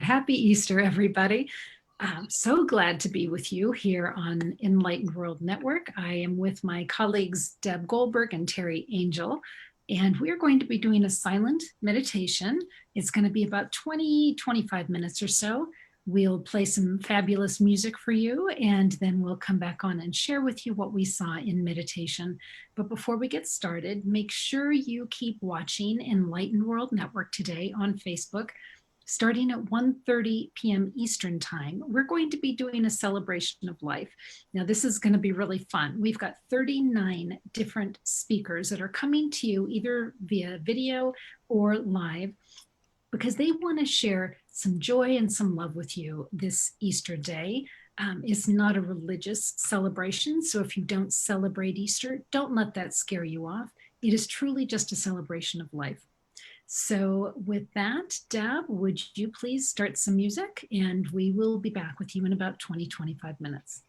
Happy Easter, everybody. I'm so glad to be with you here on Enlightened World Network. I am with my colleagues, Deb Goldberg and Teri Angel, and we're going to be doing a silent meditation. It's going to be about 25 minutes or so. We'll play some fabulous music for you, and then we'll come back on and share with you what we saw in meditation. But before we get started, make sure you keep watching Enlightened World Network today on Facebook. Starting at 1:30 p.m. Eastern Time, we're going to be doing a celebration of life. Now, this is going to be really fun. We've got 39 different speakers that are coming to you either via video or live because they want to share some joy and some love with you this Easter day. It's not a religious celebration, so if you don't celebrate Easter, don't let that scare you off. It is truly just a celebration of life. So with that, Deb, would you please start some music, and we will be back with you in about 25 minutes.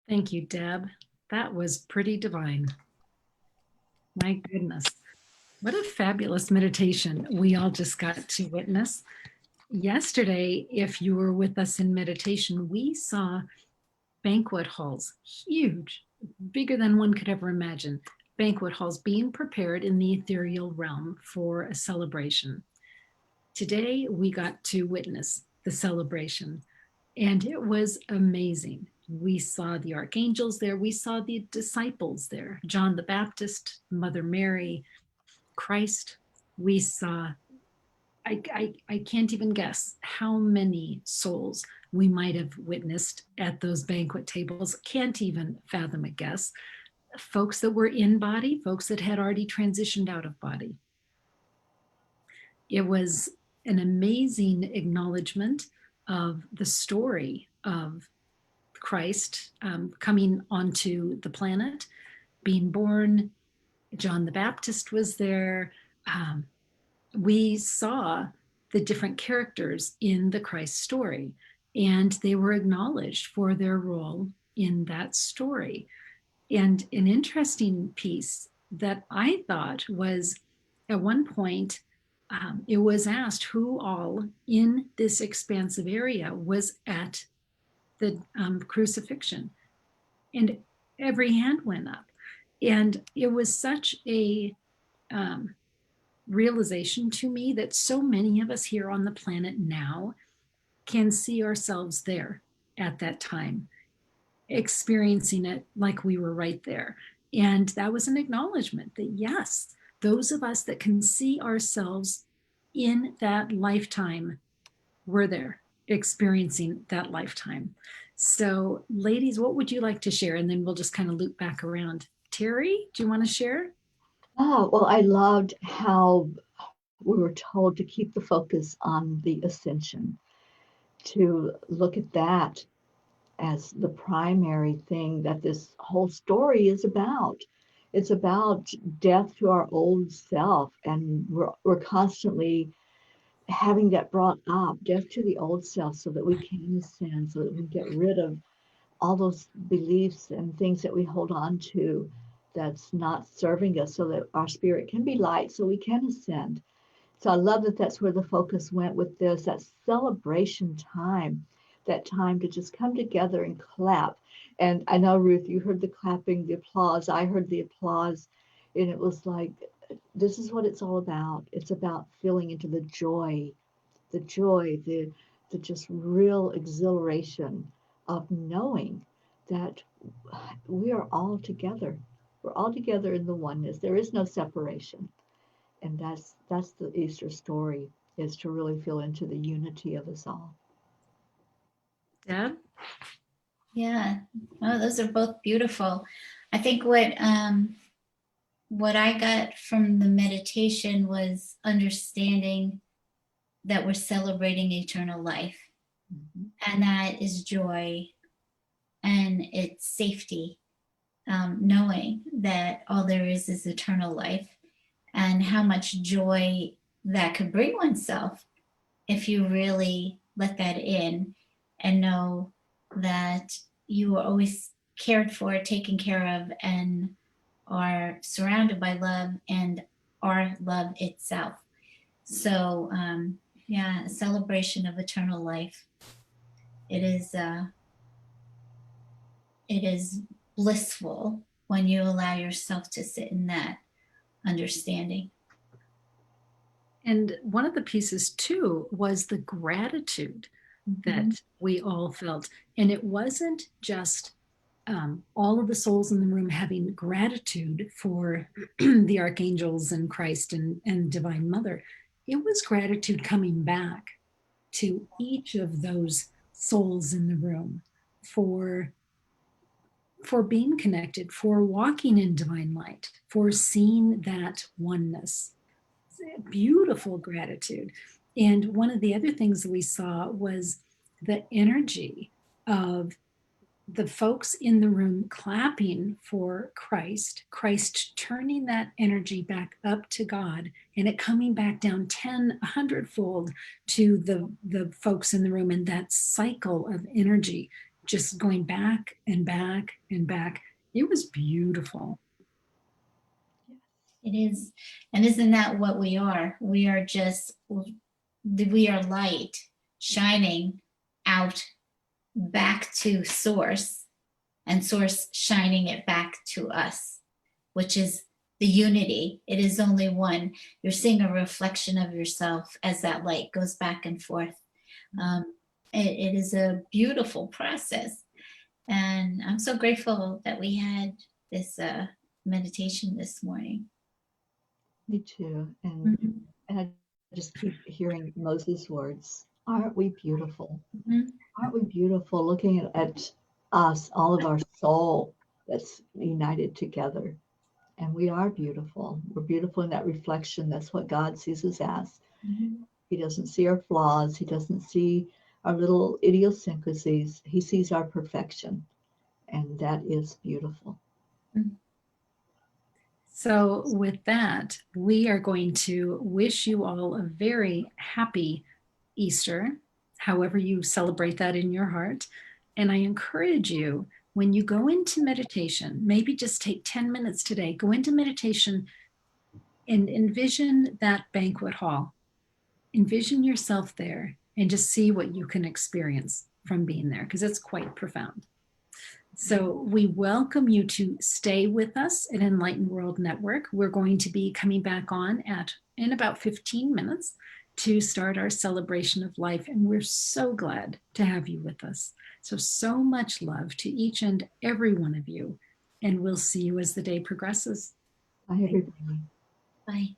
Thank you, Deb. That was pretty divine. My goodness. What a fabulous meditation we all just got to witness. Yesterday, if you were with us in meditation, we saw banquet halls, huge, bigger than one could ever imagine. Banquet halls being prepared in the ethereal realm for a celebration. Today, we got to witness the celebration, and it was amazing. We saw the archangels there, we saw the disciples there, John the Baptist, Mother Mary, Christ. We saw, I can't even guess how many souls we might have witnessed at those banquet tables. Can't even fathom a guess. Folks that were in body, folks that had already transitioned out of body. It was an amazing acknowledgement of the story of Christ coming onto the planet, being born. John the Baptist was there. We saw the different characters in the Christ story, and they were acknowledged for their role in that story. And an interesting piece that I thought was at one point, it was asked who all in this expansive area was at the crucifixion. And every hand went up. And it was such a realization to me that so many of us here on the planet now can see ourselves there at that time, experiencing it like we were right there. And that was an acknowledgement that, yes, those of us that can see ourselves in that lifetime were there experiencing that lifetime. So, ladies, what would you like to share? And then we'll just kind of loop back around. Teri, do you want to share? Oh, well, I loved how we were told to keep the focus on the ascension, to look at that as the primary thing that this whole story is about. It's about death to our old self, and we're constantly having that brought up, death to the old self, so that we can ascend, so that we get rid of all those beliefs and things that we hold on to that's not serving us, so that our spirit can be light, so we can ascend. So I love that that's where the focus went with this, that celebration time, that time to just come together and clap. And I know, Ruth, you heard the clapping, the applause. I heard the applause. And it was like, this is what it's all about. It's about feeling into the joy, the just real exhilaration of knowing that we are all together. We're all together in the oneness. There is no separation. And that's the Easter story, is to really feel into the unity of us all. Deb? Yeah. Oh, those are both beautiful. I think what I got from the meditation was understanding that we're celebrating eternal life, and that is joy and it's safety, knowing that all there is eternal life, and how much joy that could bring oneself if you really let that in and know that you are always cared for, taken care of, and are surrounded by love and are love itself. So, yeah, a celebration of eternal life. It is blissful when you allow yourself to sit in that understanding. And one of the pieces too was the gratitude that we all felt. And it wasn't just all of the souls in the room having gratitude for the archangels and Christ and Divine Mother. It was gratitude coming back to each of those souls in the room for being connected, for walking in divine light, for seeing that oneness. Beautiful gratitude. And one of the other things that we saw was the energy of the folks in the room clapping for Christ turning that energy back up to God, and it coming back down 10, 100-fold to the folks in the room, and that cycle of energy just going back and back and back. It was beautiful. It is. And isn't that what we are? We are light shining out back to source, and source shining it back to us, which is the unity. It is only one. You're seeing a reflection of yourself as that light goes back and forth. It is a beautiful process. And I'm so grateful that we had this meditation this morning. Me too. And I just keep hearing Moses' words. Aren't we beautiful? Aren't we beautiful, looking at us, all of our soul that's united together? And we are beautiful. We're beautiful in that reflection. That's what God sees us as. He doesn't see our flaws. He doesn't see our little idiosyncrasies. He sees our perfection. And that is beautiful. So with that, we are going to wish you all a very happy Easter, however you celebrate that in your heart. And I encourage you, when you go into meditation, maybe just take 10 minutes today, go into meditation and envision that banquet hall. Envision yourself there and just see what you can experience from being there, because it's quite profound. So we welcome you to stay with us at Enlightened World Network. We're going to be coming back on in about 15 minutes to start our celebration of life. And we're so glad to have you with us. So much love to each and every one of you. And we'll see you as the day progresses. Bye, everybody. Bye.